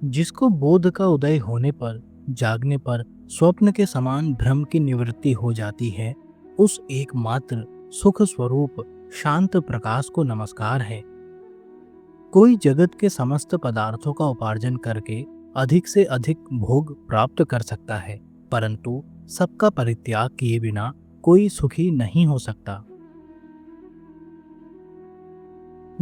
जिसको बोध का उदय होने पर, जागने पर स्वप्न के समान भ्रम की निवृत्ति हो जाती है, उस एकमात्र सुख स्वरूप शांत प्रकाश को नमस्कार है। कोई जगत के समस्त पदार्थों का उपार्जन करके अधिक से अधिक भोग प्राप्त कर सकता है, परंतु सबका परित्याग किए बिना कोई सुखी नहीं हो सकता।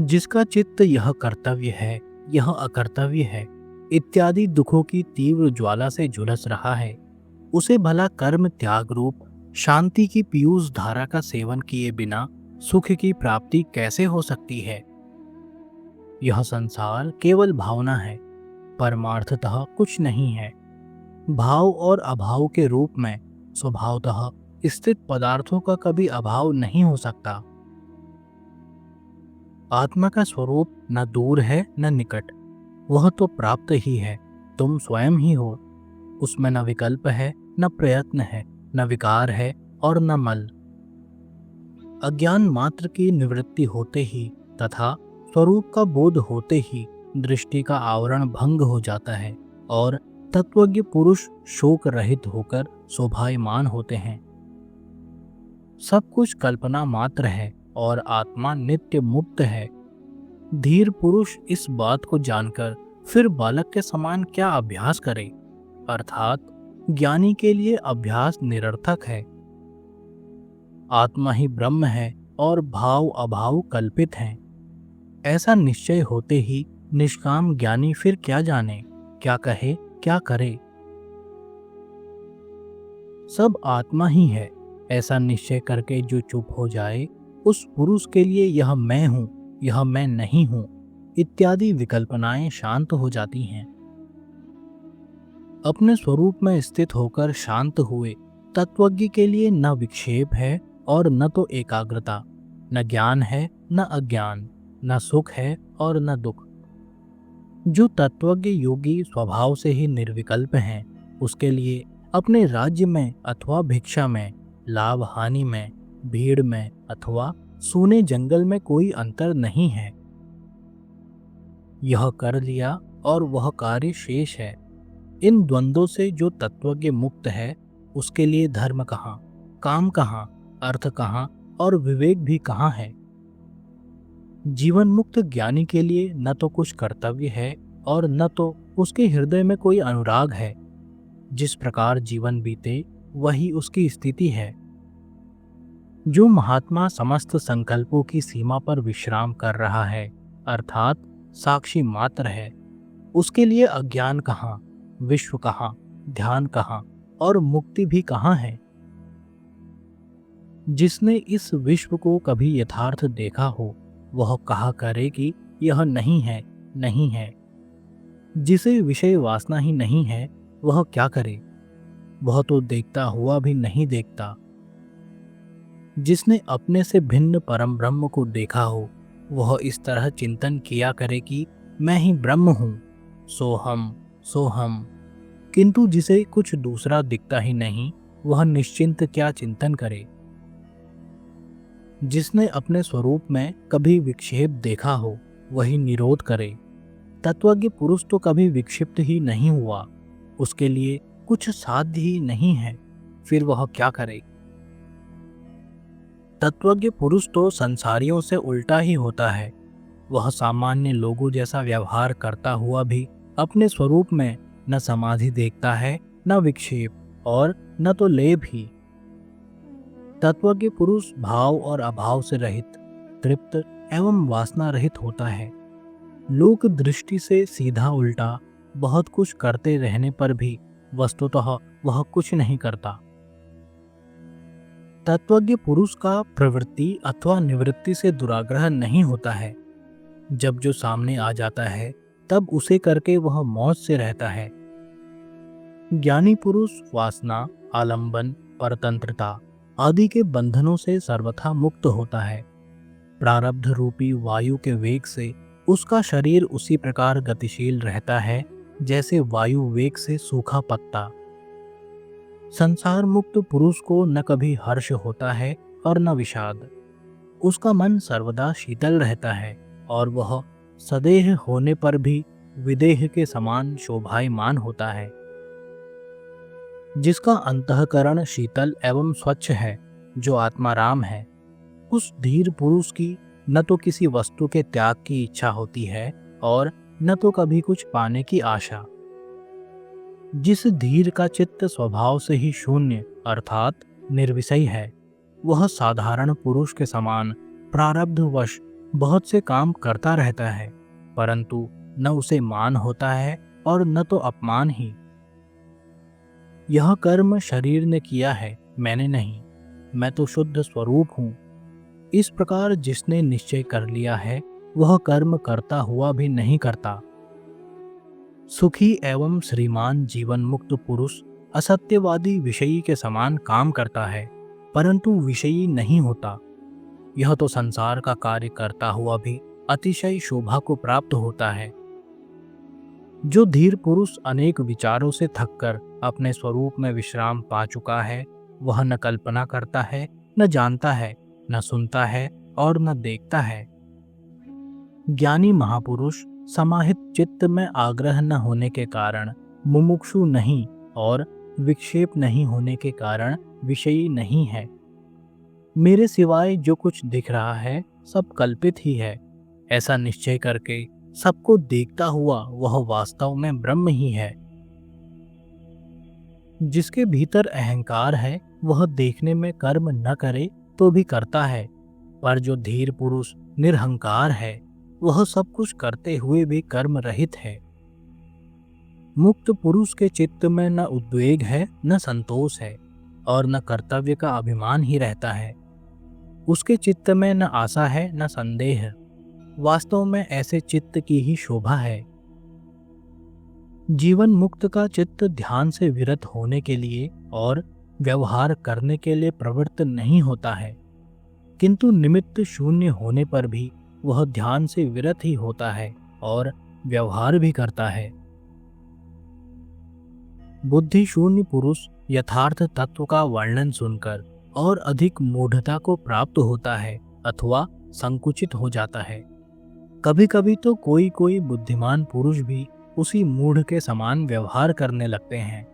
जिसका चित्त यह कर्तव्य है, यह अकर्तव्य है इत्यादि दुखों की तीव्र ज्वाला से झुलस रहा है, उसे भला कर्म त्याग रूप शांति की पीयूष धारा का सेवन किए बिना सुख की प्राप्ति कैसे हो सकती है। यह संसार केवल भावना है, परमार्थतः कुछ नहीं है। भाव और अभाव के रूप में स्वभावतः स्थित पदार्थों का कभी अभाव नहीं हो सकता। आत्मा का स्वरूप न दूर है न निकट, वह तो प्राप्त ही है, तुम स्वयं ही हो। उसमें न विकल्प है, न प्रयत्न है, न विकार है और न मल। अज्ञान मात्र की निवृत्ति होते ही तथा स्वरूप का बोध होते ही दृष्टि का आवरण भंग हो जाता है और तत्वज्ञ पुरुष शोक रहित होकर शोभायमान होते हैं। सब कुछ कल्पना मात्र है और आत्मा नित्य मुक्त है। धीर पुरुष इस बात को जानकर फिर बालक के समान क्या अभ्यास करे, अर्थात ज्ञानी के लिए अभ्यास निरर्थक है। आत्मा ही ब्रह्म है और भाव अभाव कल्पित हैं। ऐसा निश्चय होते ही निष्काम ज्ञानी फिर क्या जाने, क्या कहे, क्या करे। सब आत्मा ही है, ऐसा निश्चय करके जो चुप हो जाए, उस पुरुष के लिए यह मैं हूं, यह मैं नहीं हूं इत्यादि विकल्पनाएं शांत हो जाती हैं। अपने स्वरूप में स्थित होकर शांत हुए तत्वज्ञ के लिए न विक्षेप है और न तो एकाग्रता, न ज्ञान है न अज्ञान, न सुख है और न दुख। जो तत्वज्ञ योगी स्वभाव से ही निर्विकल्प हैं, उसके लिए अपने राज्य में अथवा भिक्षा में, लाभ हानि में, भीड़ में अथवा सूने जंगल में कोई अंतर नहीं है। यह कर लिया और वह कार्य शेष है। इन द्वंद्वों से जो तत्वज्ञ मुक्त है, उसके लिए धर्म कहाँ, काम कहाँ, अर्थ कहाँ और विवेक भी कहाँ है। जीवन मुक्त ज्ञानी के लिए न तो कुछ कर्तव्य है और न तो उसके हृदय में कोई अनुराग है। जिस प्रकार जीवन बीते वही उसकी स्थिति है। जो महात्मा समस्त संकल्पों की सीमा पर विश्राम कर रहा है, अर्थात साक्षी मात्र है, उसके लिए अज्ञान कहाँ, विश्व कहाँ, ध्यान कहाँ और मुक्ति भी कहाँ है। जिसने इस विश्व को कभी यथार्थ देखा हो, वह कहा करे कि यह नहीं है, नहीं है। जिसे विषय वासना ही नहीं है, वह क्या करे, वह तो देखता हुआ भी नहीं देखता। जिसने अपने से भिन्न परम ब्रह्म को देखा हो, वह इस तरह चिंतन किया करे कि मैं ही ब्रह्म हूँ, सोहम सोहम। किंतु जिसे कुछ दूसरा दिखता ही नहीं, वह निश्चिंत क्या चिंतन करे। जिसने अपने स्वरूप में कभी विक्षेप देखा हो, वही निरोध करे। तत्वज्ञ पुरुष तो कभी विक्षिप्त ही नहीं हुआ, उसके लिए कुछ साध्य ही नहीं है, फिर वह क्या करे। तत्वज्ञ पुरुष तो संसारियों से उल्टा ही होता है। वह सामान्य लोगों जैसा व्यवहार करता हुआ भी अपने स्वरूप में न समाधि देखता है, न विक्षेप और न तो लेप ही। तत्वज्ञ पुरुष भाव और अभाव से रहित, तृप्त एवं वासना रहित होता है। लोक दृष्टि से सीधा उल्टा बहुत कुछ करते रहने पर भी वस्तुतः वह कुछ नहीं करता। तत्वज्ञ पुरुष का प्रवृत्ति अथवा निवृत्ति से दुराग्रह नहीं होता है। जब जो सामने आ जाता है, तब उसे करके वह मौज से रहता है। ज्ञानी पुरुष वासना, आलंबन, परतंत्रता आदि के बंधनों से सर्वथा मुक्त होता है। प्रारब्ध रूपी वायु के वेग से उसका शरीर उसी प्रकार गतिशील रहता है जैसे वायु वेग से सूखा पत्ता। संसार मुक्त पुरुष को न कभी हर्ष होता है और न विषाद। उसका मन सर्वदा शीतल रहता है और वह सदेह होने पर भी विदेह के समान शोभायमान होता है। जिसका अंतःकरण शीतल एवं स्वच्छ है, जो आत्माराम है, उस धीर पुरुष की न तो किसी वस्तु के त्याग की इच्छा होती है और न तो कभी कुछ पाने की आशा। जिस धीर का चित्त स्वभाव से ही शून्य अर्थात निर्विषय है, वह साधारण पुरुष के समान प्रारब्धवश बहुत से काम करता रहता है, परंतु न उसे मान होता है और न तो अपमान ही। यह कर्म शरीर ने किया है, मैंने नहीं, मैं तो शुद्ध स्वरूप हूँ। इस प्रकार जिसने निश्चय कर लिया है, वह कर्म करता हुआ भी नहीं करता। सुखी एवं श्रीमान जीवन मुक्त पुरुष असत्यवादी विषयी के समान काम करता है, परंतु विषयी नहीं होता। यह तो संसार का कार्य करता हुआ भी अतिशय शोभा को प्राप्त होता है। जो धीर पुरुष अनेक विचारों से थककर अपने स्वरूप में विश्राम पा चुका है, वह न कल्पना करता है, न जानता है, न सुनता है और न देखता है। ज्ञानी महापुरुष समाहित चित्त में आग्रह न होने के कारण मुमुक्षु नहीं और विक्षेप नहीं होने के कारण विषयी नहीं है। मेरे सिवाय जो कुछ दिख रहा है सब कल्पित ही है, ऐसा निश्चय करके सबको देखता हुआ वह वास्तव में ब्रह्म ही है। जिसके भीतर अहंकार है, वह देखने में कर्म न करे तो भी करता है, पर जो धीर पुरुष निरहंकार है, वह सब कुछ करते हुए भी कर्म रहित है। मुक्त पुरुष के चित्त में न उद्वेग है, न संतोष है और न कर्तव्य का अभिमान ही रहता है। उसके चित्त में न आशा है, न संदेह। वास्तव में ऐसे चित्त की ही शोभा है। जीवन मुक्त का चित्त ध्यान से विरत होने के लिए और व्यवहार करने के लिए प्रवृत्त नहीं होता है, किंतु निमित्त शून्य होने पर भी वह ध्यान से विरत ही होता है और व्यवहार भी करता है। बुद्धि शून्य पुरुष यथार्थ तत्व का वर्णन सुनकर और अधिक मूढ़ता को प्राप्त होता है अथवा संकुचित हो जाता है। कभी कभी तो कोई कोई बुद्धिमान पुरुष भी उसी मूढ़ के समान व्यवहार करने लगते हैं।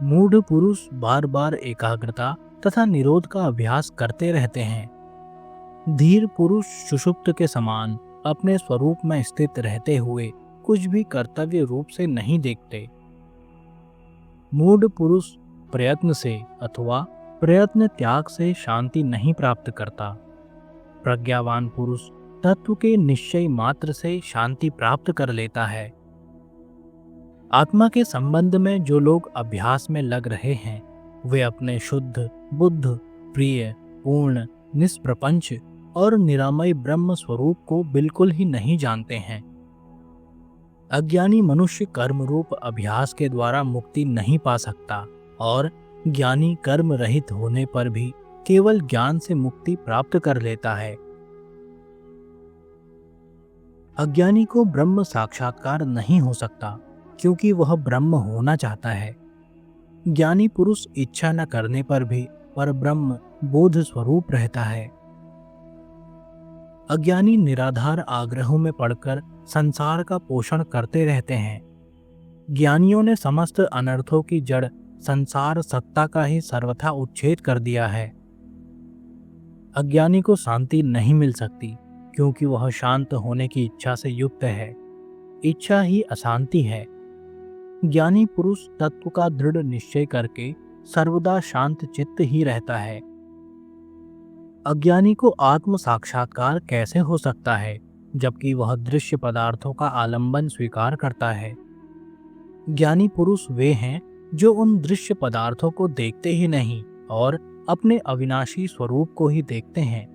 मूढ़ पुरुष बार बार एकाग्रता तथा निरोध का अभ्यास करते रहते हैं। धीर पुरुष सुषुप्त के समान अपने स्वरूप में स्थित रहते हुए कुछ भी कर्तव्य रूप से नहीं देखते। मूढ़ पुरुष प्रयत्न से अथवा प्रयत्न त्याग से शांति नहीं प्राप्त करता। प्रज्ञावान पुरुष तत्व के निश्चय मात्र से शांति प्राप्त कर लेता है। आत्मा के संबंध में जो लोग अभ्यास में लग रहे हैं, वे अपने शुद्ध, बुद्ध, प्रिय, पूर्ण, निष्प्रपंच और निरामय ब्रह्म स्वरूप को बिल्कुल ही नहीं जानते हैं। अज्ञानी मनुष्य कर्म रूप अभ्यास के द्वारा मुक्ति नहीं पा सकता और ज्ञानी कर्म रहित होने पर भी केवल ज्ञान से मुक्ति प्राप्त कर लेता है। अज्ञानी को ब्रह्म साक्षात्कार नहीं हो सकता, क्योंकि वह ब्रह्म होना चाहता है। ज्ञानी पुरुष इच्छा न करने पर भी परब्रह्म बोध स्वरूप रहता है। अज्ञानी निराधार आग्रहों में पड़कर संसार का पोषण करते रहते हैं। ज्ञानियों ने समस्त अनर्थों की जड़ संसार सत्ता का ही सर्वथा उच्छेद कर दिया है। अज्ञानी को शांति नहीं मिल सकती, क्योंकि वह शांत होने की इच्छा से युक्त है। इच्छा ही अशांति है। ज्ञानी पुरुष तत्व का दृढ़ निश्चय करके सर्वदा शांत चित्त ही रहता है। अज्ञानी को आत्म साक्षात्कार कैसे हो सकता है, जबकि वह दृश्य पदार्थों का आलंबन स्वीकार करता है। ज्ञानी पुरुष वे हैं जो उन दृश्य पदार्थों को देखते ही नहीं और अपने अविनाशी स्वरूप को ही देखते हैं।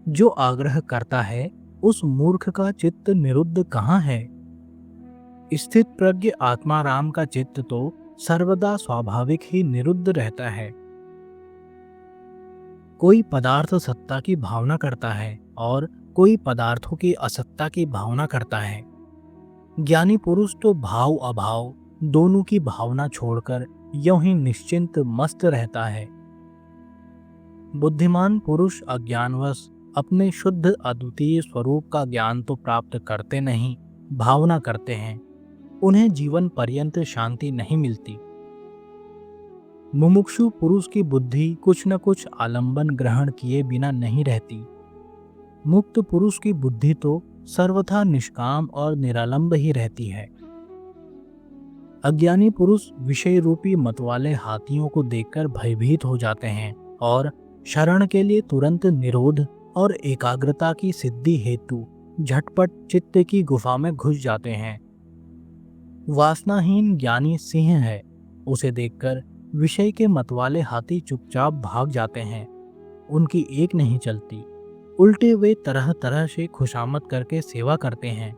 जो आग्रह करता है, उस मूर्ख का चित्त निरुद्ध कहाँ है? स्थित प्रज्ञ आत्माराम का चित्त तो सर्वदा स्वाभाविक ही निरुद्ध रहता है। कोई पदार्थ सत्ता की भावना करता है और कोई पदार्थों की असत्ता की भावना करता है। ज्ञानी पुरुष तो भाव अभाव दोनों की भावना छोड़कर यूं ही निश्चिंत मस्त रहता है। बुद्धिमान पुरुष अज्ञानवश अपने शुद्ध अद्वितीय स्वरूप का ज्ञान तो प्राप्त करते नहीं, भावना करते हैं, उन्हें जीवन पर्यंत शांति नहीं मिलती। मुमुक्षु पुरुष की बुद्धि कुछ न कुछ आलंबन ग्रहण किए बिना नहीं रहती। मुक्त पुरुष की बुद्धि तो सर्वथा निष्काम और निरालंब ही रहती है। अज्ञानी पुरुष विषय रूपी मतवाले हाथियों को देखकर भयभीत हो जाते हैं और शरण के लिए तुरंत निरोध और एकाग्रता की सिद्धि हेतु झटपट चित्त की गुफा में घुस जाते हैं। वासनाहीन ज्ञानी सिंह है, उसे देखकर विषय के मतवाले हाथी चुपचाप भाग जाते हैं। उनकी एक नहीं चलती, उल्टे वे तरह तरह से खुशामद करके सेवा करते हैं।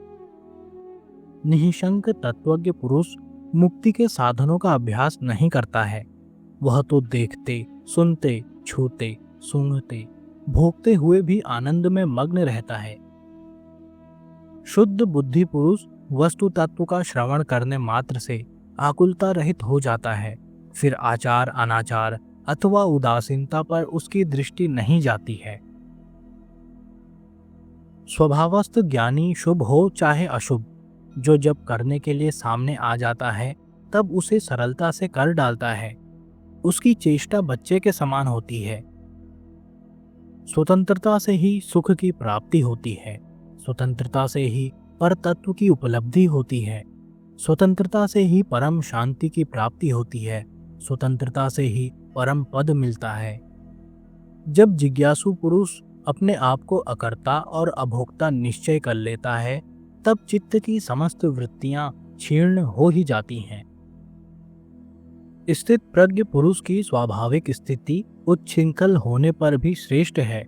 निःशंक तत्वज्ञ पुरुष मुक्ति के साधनों का अभ्यास नहीं करता है। वह तो देखते, सुनते, छूते, सूंघते, भोगते हुए भी आनंद में मग्न रहता है। शुद्ध बुद्धि पुरुष वस्तु तत्व का श्रवण करने मात्र से आकुलता रहित हो जाता है। फिर आचार अनाचार अथवा उदासीनता पर उसकी दृष्टि नहीं जाती है। स्वभावस्थ ज्ञानी शुभ हो चाहे अशुभ, जो जब करने के लिए सामने आ जाता है तब उसे सरलता से कर डालता है। उसकी चेष्टा बच्चे के समान होती है। स्वतंत्रता से ही सुख की प्राप्ति होती है। स्वतंत्रता से ही परतत्व की उपलब्धि होती है। स्वतंत्रता से ही परम शांति की प्राप्ति होती है। स्वतंत्रता से ही परम पद मिलता है। जब जिज्ञासु पुरुष अपने आप को अकर्ता और अभोक्ता निश्चय कर लेता है, तब चित्त की समस्त वृत्तियां क्षीर्ण हो ही जाती हैं। स्थित प्रज्ञ पुरुष की स्वाभाविक स्थिति उच्छृंखल होने पर भी श्रेष्ठ है।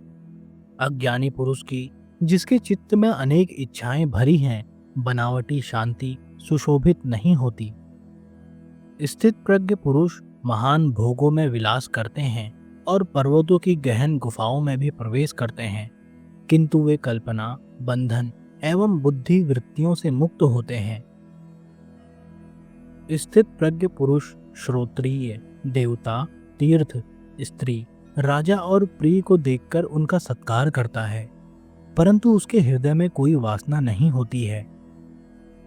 अज्ञानी पुरुष की, जिसके चित्त में अनेक इच्छाएं भरी हैं, बनावटी शांति सुशोभित नहीं होती। स्थित प्रज्ञ पुरुष महान भोगों में विलास करते हैं और पर्वतों की गहन गुफाओं में भी प्रवेश करते हैं, किंतु वे कल्पना, बंधन एवं बुद्धि वृत्तियों से मुक्त होते हैं। स्थित प्रज्ञ पुरुष श्रोत्रिय, देवता, तीर्थ, स्त्री, राजा और प्रिय को देखकर उनका सत्कार करता है, परंतु उसके हृदय में कोई वासना नहीं होती है।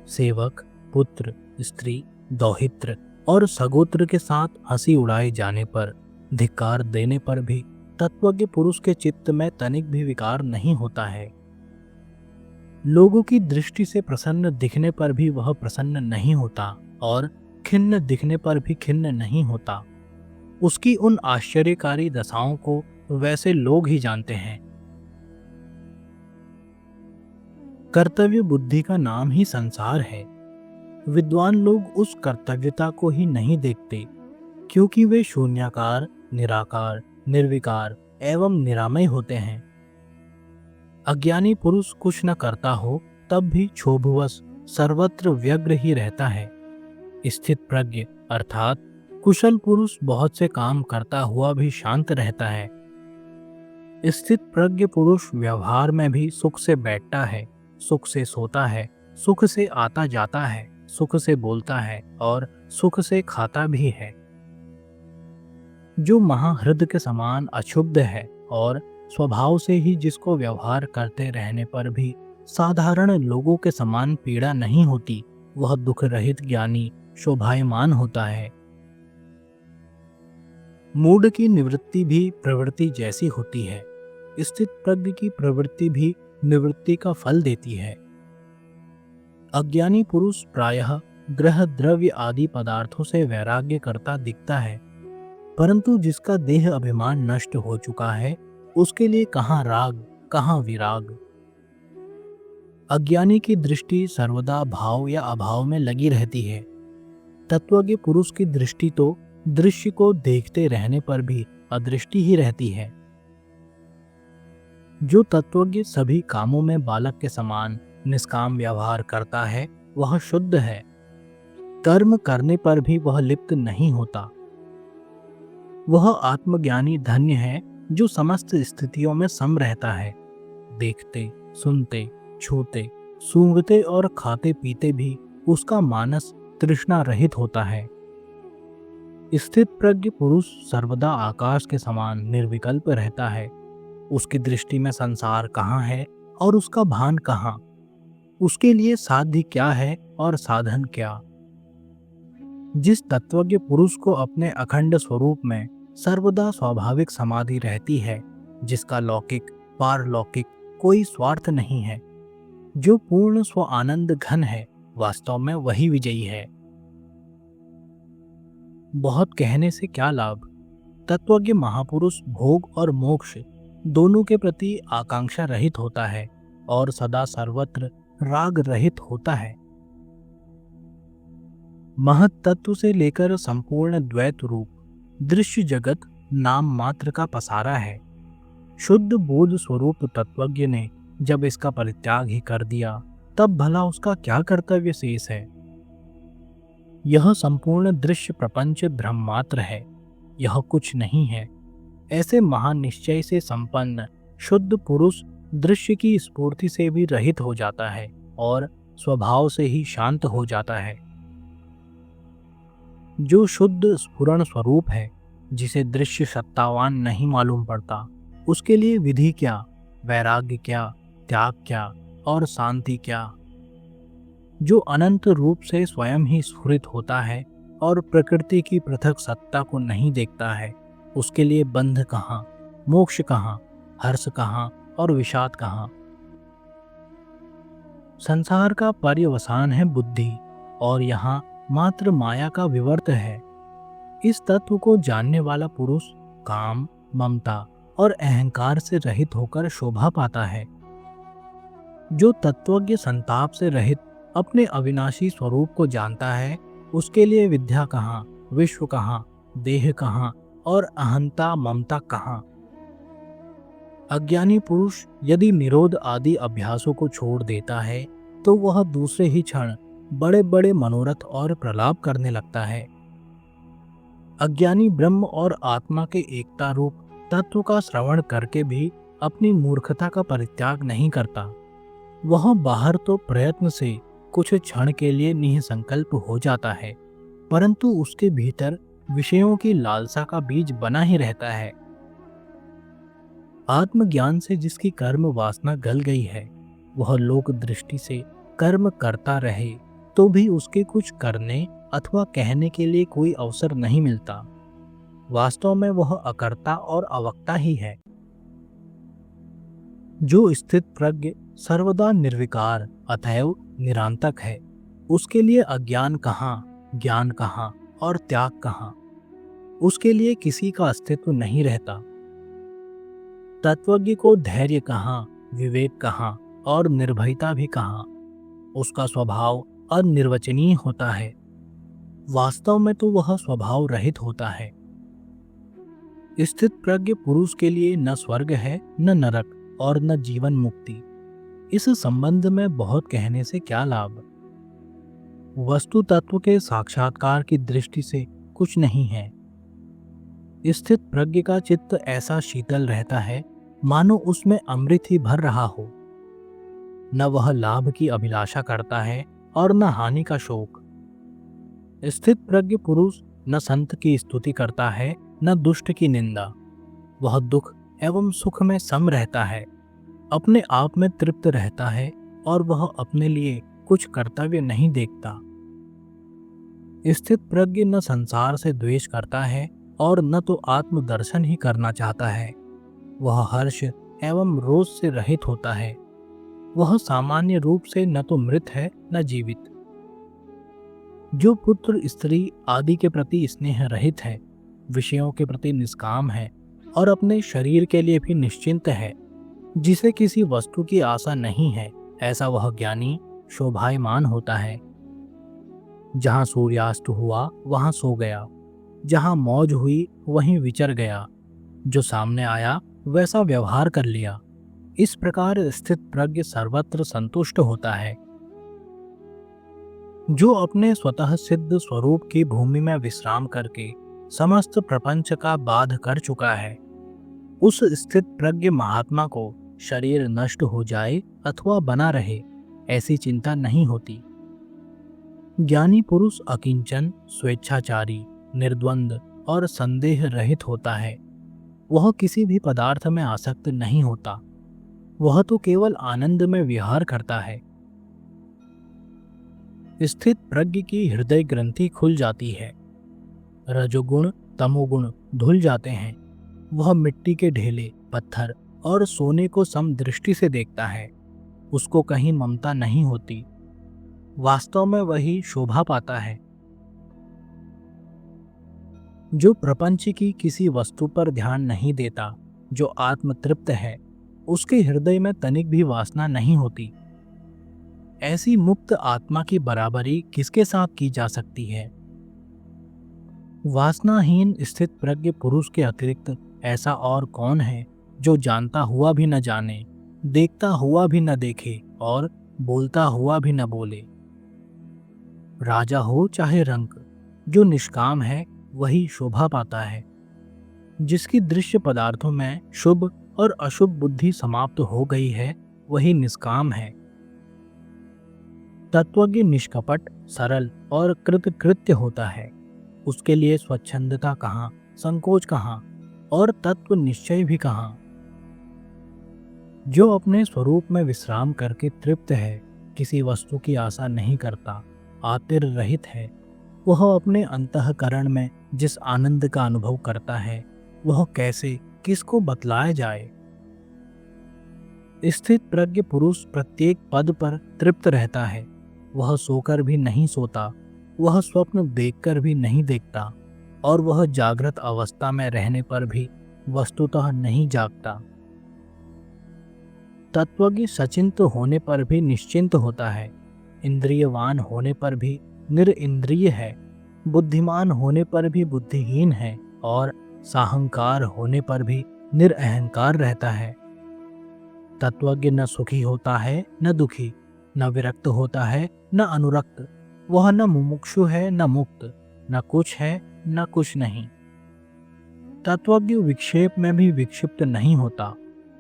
सेवक, पुत्र, स्त्री, दौहित्र और सगोत्र के साथ हंसी उड़ाए जाने पर, धिक्कार देने पर भी तत्वज्ञ पुरुष के चित्त में तनिक भी विकार नहीं होता है। लोगों की दृष्टि से प्रसन्न दिखने पर भी वह प्रसन्न नहीं होता और खिन्न दिखने पर भी खिन्न नहीं होता। उसकी उन आश्चर्यकारी दशाओं को वैसे लोग ही जानते हैं। कर्तव्य बुद्धि का नाम ही संसार है। विद्वान लोग उस कर्तव्यता को ही नहीं देखते, क्योंकि वे शून्याकार, निराकार, निर्विकार एवं निरामय होते हैं। अज्ञानी पुरुष कुछ न करता हो तब भी क्षोभवश सर्वत्र व्यग्र ही रहता है। स्थित प्रज्ञ अर्थात कुशल पुरुष बहुत से काम करता हुआ भी शांत रहता है। स्थित प्रज्ञ पुरुष व्यवहार में भी सुख से बैठता है, सुख से सोता है, सुख से आता जाता है, सुख से बोलता है और सुख से खाता भी है। जो महाहृद के समान अक्षुब्ध है और स्वभाव से ही जिसको व्यवहार करते रहने पर भी साधारण लोगों के समान पीड़ा नहीं होती, वह दुख रहित ज्ञानी शोभायमान होता है। मूढ़ की निवृत्ति भी प्रवृत्ति जैसी होती है। स्थित प्रज्ञ की प्रवृत्ति भी निवृत्ति का फल देती है। अज्ञानी पुरुष प्रायः ग्रह द्रव्य आदि पदार्थों से वैराग्य करता दिखता है, परंतु जिसका देह अभिमान नष्ट हो चुका है, उसके लिए कहाँ राग, कहाँ विराग। अज्ञानी की दृष्टि सर्वदा भाव या अभाव में लगी रहती है। तत्वज्ञ पुरुष की दृष्टि तो दृश्य को देखते रहने पर भी अदृष्टि ही रहती है। जो तत्वज्ञ सभी कामों में बालक के समान निष्काम व्यवहार करता है, वह शुद्ध है। कर्म करने पर भी वह लिप्त नहीं होता। वह आत्मज्ञानी धन्य है जो समस्त स्थितियों में सम रहता है। देखते, सुनते, छूते, सूंघते और खाते पीते भी उसका मानस तृष्णा रहित होता है। स्थित प्रज्ञ पुरुष सर्वदा आकाश के समान निर्विकल्प रहता है। उसकी दृष्टि में संसार कहाँ है और उसका भान कहाँ। उसके लिए साध्य क्या है और साधन क्या। जिस तत्वज्ञ पुरुष को अपने अखंड स्वरूप में सर्वदा स्वाभाविक समाधि रहती है, जिसका लौकिक पारलौकिक कोई स्वार्थ नहीं है, जो पूर्ण स्व आनंद घन है, वास्तव में वही विजयी है। बहुत कहने से क्या लाभ। तत्वज्ञ महापुरुष भोग और मोक्ष दोनों के प्रति आकांक्षा रहित होता है और सदा सर्वत्र राग रहित होता है। महत तत्व से लेकर संपूर्ण द्वैत रूप दृश्य जगत नाम मात्र का पसारा है। शुद्ध बोध स्वरूप तत्वज्ञ ने जब इसका परित्याग ही कर दिया, तब भला उसका क्या कर्तव्य शेष है। यह संपूर्ण दृश्य प्रपंच ब्रह्मात्र है, यह कुछ नहीं है। ऐसे महान निश्चय से संपन्न शुद्ध पुरुष दृश्य की स्फूर्ति से भी रहित हो जाता है और स्वभाव से ही शांत हो जाता है। जो शुद्ध स्फुरण स्वरूप है, जिसे दृश्य सत्तावान नहीं मालूम पड़ता, उसके लिए विधि क्या, वैराग्य क्या, त्याग क्या और शांति क्या। जो अनंत रूप से स्वयं ही स्फुरित होता है और प्रकृति की पृथक सत्ता को नहीं देखता है, उसके लिए बंध कहाँ, मोक्ष कहाँ, हर्ष कहाँ और विषाद कहाँ। संसार का पर्यवसान है बुद्धि और यहाँ मात्र माया का विवर्त है। इस तत्व को जानने वाला पुरुष काम, ममता और अहंकार से रहित होकर शोभा पाता है। जो तत्वज्ञ संताप से रहित अपने अविनाशी स्वरूप को जानता है, उसके लिए विद्या कहाँ, विश्व कहाँ, देह कहाँ और अहंता ममता कहाँ। अज्ञानी पुरुष यदि निरोध आदि अभ्यासों को छोड़ देता है, तो वह दूसरे ही क्षण बड़े बड़े मनोरथ और प्रलाप करने लगता है। अज्ञानी ब्रह्म और आत्मा के एकता रूप तत्व का श्रवण करके भी अपनी मूर्खता का परित्याग नहीं करता। वह बाहर तो प्रयत्न से कुछ क्षण के लिए निःसंकल्प हो जाता है, परंतु उसके भीतर विषयों की लालसा का बीज बना ही रहता है। आत्मज्ञान से जिसकी कर्म वासना गल गई है, वह लोक दृष्टि से कर्म करता रहे तो भी उसके कुछ करने अथवा कहने के लिए कोई अवसर नहीं मिलता। वास्तव में वह अकर्ता और अवक्ता ही है। जो स्थित प्रज्ञ सर्वदा निर्विकार अतएव निरांतक है, उसके लिए अज्ञान कहाँ, ज्ञान कहाँ और त्याग कहाँ। उसके लिए किसी का अस्तित्व नहीं रहता। तत्वज्ञ को धैर्य कहाँ, विवेक कहाँ और निर्भयता भी कहाँ। उसका स्वभाव अनिर्वचनीय होता है। वास्तव में तो वह स्वभाव रहित होता है। स्थित प्रज्ञ पुरुष के लिए न स्वर्ग है, न नरक और न जीवन मुक्ति। इस संबंध में बहुत कहने से क्या लाभ। वस्तु तत्व के साक्षात्कार की दृष्टि से कुछ नहीं है। स्थित प्रज्ञ का चित्त ऐसा शीतल रहता है मानो उसमें अमृत ही भर रहा हो। न वह लाभ की अभिलाषा करता है और न हानि का शोक। स्थित प्रज्ञ पुरुष न संत की स्तुति करता है, न दुष्ट की निंदा। वह दुख एवं सुख में सम रहता है, अपने आप में तृप्त रहता है और वह अपने लिए कुछ कर्तव्य नहीं देखता। स्थित प्रज्ञ न संसार से द्वेष करता है और न तो आत्मदर्शन ही करना चाहता है। वह हर्ष एवं रोष से रहित होता है। वह सामान्य रूप से न तो मृत है न जीवित। जो पुत्र स्त्री आदि के प्रति स्नेह रहित है, विषयों के प्रति निष्काम है और अपने शरीर के लिए भी निश्चिंत है, जिसे किसी वस्तु की आशा नहीं है, ऐसा वह ज्ञानी शोभायमान होता है। जहाँ सूर्यास्त हुआ वहाँ सो गया, जहाँ मौज हुई वहीं विचर गया, जो सामने आया वैसा व्यवहार कर लिया। इस प्रकार स्थित प्रज्ञ सर्वत्र संतुष्ट होता है। जो अपने स्वतः सिद्ध स्वरूप की भूमि में विश्राम करके समस्त प्रपंच का बाध कर चुका है, उस स्थित प्रज्ञ महात्मा को शरीर नष्ट हो जाए अथवा बना रहे, ऐसी चिंता नहीं होती। ज्ञानी पुरुष अकिंचन, स्वेच्छाचारी, निर्द्वंद और संदेह रहित होता है। वह किसी भी पदार्थ में आसक्त नहीं होता। वह तो केवल आनंद में विहार करता है। स्थित प्रज्ञ की हृदय ग्रंथि खुल जाती है। रजोगुण तमोगुण धुल जाते हैं। वह मिट्टी के ढेले, पत्थर और सोने को समदृष्टि से देखता है। उसको कहीं ममता नहीं होती। वास्तव में वही शोभा पाता है। जो प्रपंच की किसी वस्तु पर ध्यान नहीं देता, जो आत्मतृप्त है, उसके हृदय में तनिक भी वासना नहीं होती। ऐसी मुक्त आत्मा की बराबरी किसके साथ की जा सकती है? वासनाहीन स्थित प्रज्ञ पुरुष के अतिरिक्त ऐसा और कौन है जो जानता हुआ भी न जाने, देखता हुआ भी न देखे और बोलता हुआ भी न बोले? राजा हो चाहे रंक, जो निष्काम है वही शोभा पाता है। जिसकी दृश्य पदार्थों में शुभ और अशुभ बुद्धि समाप्त हो गई है, वही निष्काम है। तत्वज्ञ निष्कपट, सरल और कृतकृत्य होता है। उसके लिए स्वच्छंदता कहाँ, संकोच कहाँ और तत्व निश्चय भी कहाँ। जो अपने स्वरूप में विश्राम करके तृप्त है, किसी वस्तु की आशा नहीं करता, आतिर रहित है, वह अपने अंतःकरण में जिस आनंद का अनुभव करता है, वह कैसे किसको बतलाया जाए। स्थित प्रज्ञ पुरुष प्रत्येक पद पर तृप्त रहता है। वह सोकर भी नहीं सोता, वह स्वप्न देखकर भी नहीं देखता और वह जागृत अवस्था में रहने पर भी वस्तुतः नहीं जागता। तत्वज्ञ सचिंत होने पर भी निश्चिंत होता है, इंद्रियवान होने पर भी निरिंद्रिय है, बुद्धिमान होने पर भी बुद्धिहीन है और साहंकार होने पर भी निरअहंकार रहता है। तत्वज्ञ न सुखी होता है न दुखी, न विरक्त होता है न अनुरक्त। वह न मुमुक्षु है न मुक्त, न कुछ है न कुछ नहीं। तत्वज्ञ विक्षेप में भी विक्षिप्त नहीं होता,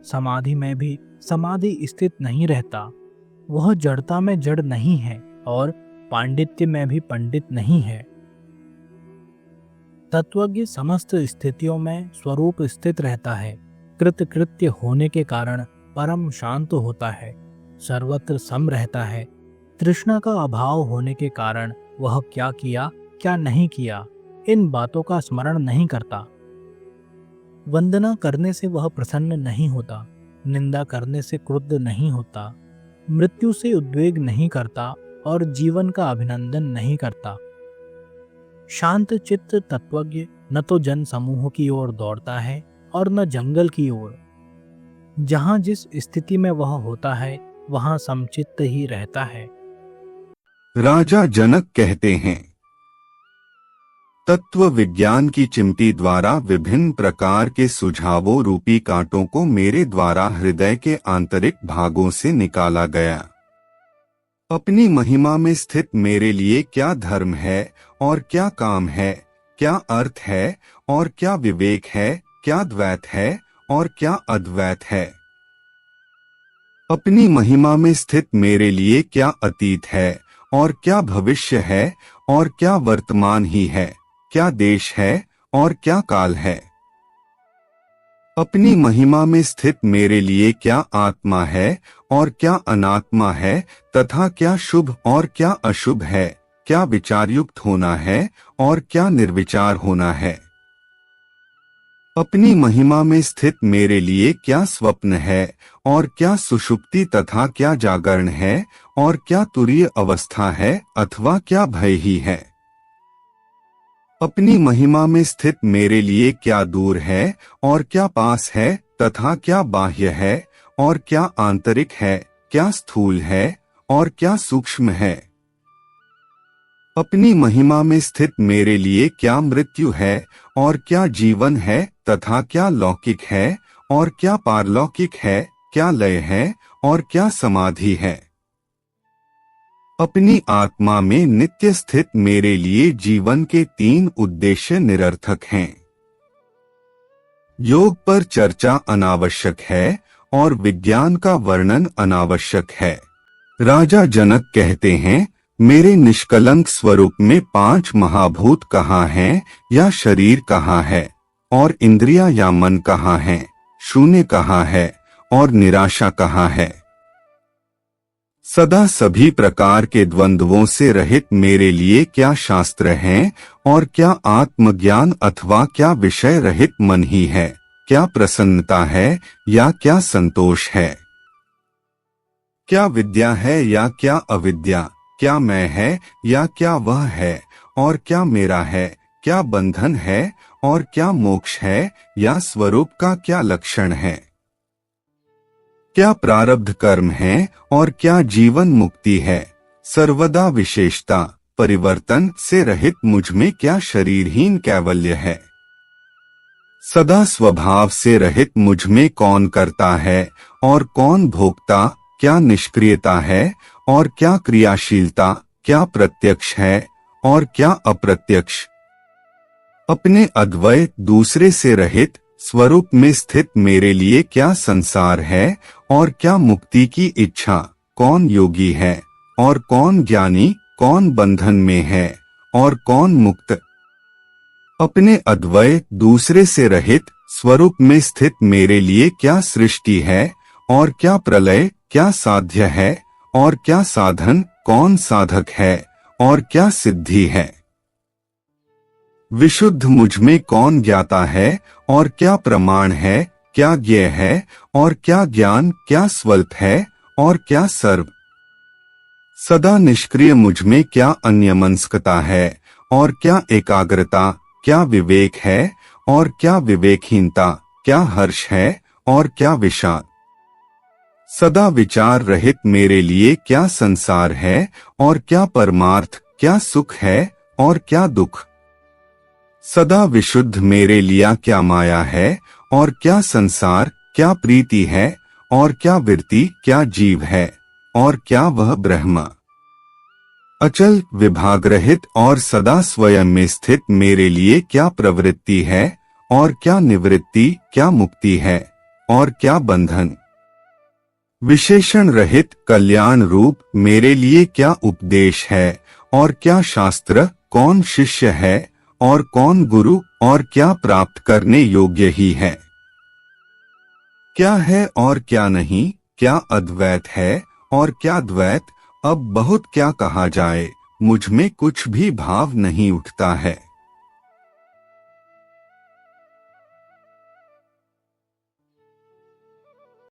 समाधि में भी समाधि स्थित नहीं रहता। वह जड़ता में जड़ नहीं है और पांडित्य में भी पंडित नहीं है। तत्वज्ञ समस्त स्थितियों में स्वरूप स्थित रहता है। कृतकृत्य होने के कारण परम शांत होता है, सर्वत्र सम रहता है। तृष्णा का अभाव होने के कारण वह क्या किया क्या नहीं किया, इन बातों का स्मरण नहीं करता। वंदना करने से वह प्रसन्न नहीं होता, निंदा करने से क्रुद्ध नहीं होता, मृत्यु से उद्वेग नहीं करता और जीवन का अभिनंदन नहीं करता। शांत चित्त तत्वज्ञ न तो जन समूह की ओर दौड़ता है और न जंगल की ओर। जहां जिस स्थिति में वह होता है, वहां समचित्त ही रहता है। राजा जनक कहते हैं, तत्व विज्ञान की चिमटी द्वारा विभिन्न प्रकार के सुझावों रूपी कांटों को मेरे द्वारा हृदय के आंतरिक भागों से निकाला गया। अपनी महिमा में स्थित मेरे लिए क्या धर्म है और क्या काम है, क्या अर्थ है और क्या विवेक है, क्या द्वैत है और क्या अद्वैत है। अपनी महिमा में स्थित मेरे लिए क्या अतीत है और क्या भविष्य है और क्या वर्तमान ही है, क्या देश है और क्या काल है। अपनी महिमा में स्थित मेरे लिए क्या आत्मा है और क्या अनात्मा है, तथा क्या शुभ और क्या अशुभ है, क्या विचारयुक्त होना है और क्या निर्विचार होना है। अपनी महिमा में स्थित मेरे लिए क्या स्वप्न है और क्या सुषुप्ति तथा क्या जागरण है और क्या तुरीय अवस्था है अथवा क्या भय ही है। अपनी महिमा में स्थित मेरे लिए क्या दूर है और क्या पास है, तथा क्या बाह्य है और क्या आंतरिक है, क्या स्थूल है और क्या सूक्ष्म है। अपनी महिमा में स्थित मेरे लिए क्या मृत्यु है और क्या जीवन है, तथा क्या लौकिक है और क्या पारलौकिक है, क्या लय है और क्या समाधि है। अपनी आत्मा में नित्य स्थित मेरे लिए जीवन के 3 उद्देश्य निरर्थक हैं। योग पर चर्चा अनावश्यक है और विज्ञान का वर्णन अनावश्यक है। राजा जनक कहते हैं, मेरे निष्कलंक स्वरूप में 5 महाभूत कहाँ हैं या शरीर कहाँ है और इंद्रिया या मन कहाँ है, शून्य कहाँ है और निराशा कहाँ है। सदा सभी प्रकार के द्वंद्वों से रहित मेरे लिए क्या शास्त्र हैं, और क्या आत्मज्ञान अथवा क्या विषय रहित मन ही है, क्या प्रसन्नता है या क्या संतोष है, क्या विद्या है या क्या अविद्या, क्या मैं है या क्या वह है, और क्या मेरा है, क्या बंधन है और क्या मोक्ष है, या स्वरूप का क्या लक्षण है, क्या प्रारब्ध कर्म है और क्या जीवन मुक्ति है, सर्वदा विशेषता परिवर्तन से रहित मुझ में क्या शरीरहीन कैवल्य है, सदा स्वभाव से रहित मुझ में कौन करता है और कौन भोगता, क्या निष्क्रियता है और क्या क्रियाशीलता, क्या प्रत्यक्ष है और क्या अप्रत्यक्ष, अपने अद्वैत दूसरे से रहित स्वरूप में स्थित मेरे लिए क्या संसार है और क्या मुक्ति की इच्छा, कौन योगी है और कौन ज्ञानी, कौन बंधन में है और कौन मुक्त, अपने अद्वैत दूसरे से रहित स्वरूप में स्थित मेरे लिए क्या सृष्टि है और क्या प्रलय, क्या साध्य है और क्या साधन, कौन साधक है और क्या सिद्धि है, विशुद्ध मुझ में कौन ज्ञाता है और क्या प्रमाण है, क्या ज्ञेय है और क्या ज्ञान, क्या स्वल्प है और क्या सर्व, सदा निष्क्रिय मुझ में क्या अन्यमनस्कता है और क्या एकाग्रता, क्या विवेक है और क्या विवेकहीनता, क्या हर्ष है और क्या विषाद, सदा विचार रहित मेरे लिए क्या संसार है और क्या परमार्थ, क्या सुख है और क्या दुख, सदा विशुद्ध मेरे लिया क्या माया है और क्या संसार, क्या प्रीति है और क्या वृत्ति, क्या जीव है और क्या वह ब्रह्म, अचल विभाग रहित और सदा स्वयं में स्थित मेरे लिए क्या प्रवृत्ति है और क्या निवृत्ति, क्या मुक्ति है और क्या बंधन, विशेषण रहित कल्याण रूप मेरे लिए क्या उपदेश है और क्या शास्त्र, कौन शिष्य है और कौन गुरु और क्या प्राप्त करने योग्य ही है, क्या है और क्या नहीं, क्या अद्वैत है और क्या द्वैत, अब बहुत क्या कहा जाए, मुझ में कुछ भी भाव नहीं उठता है।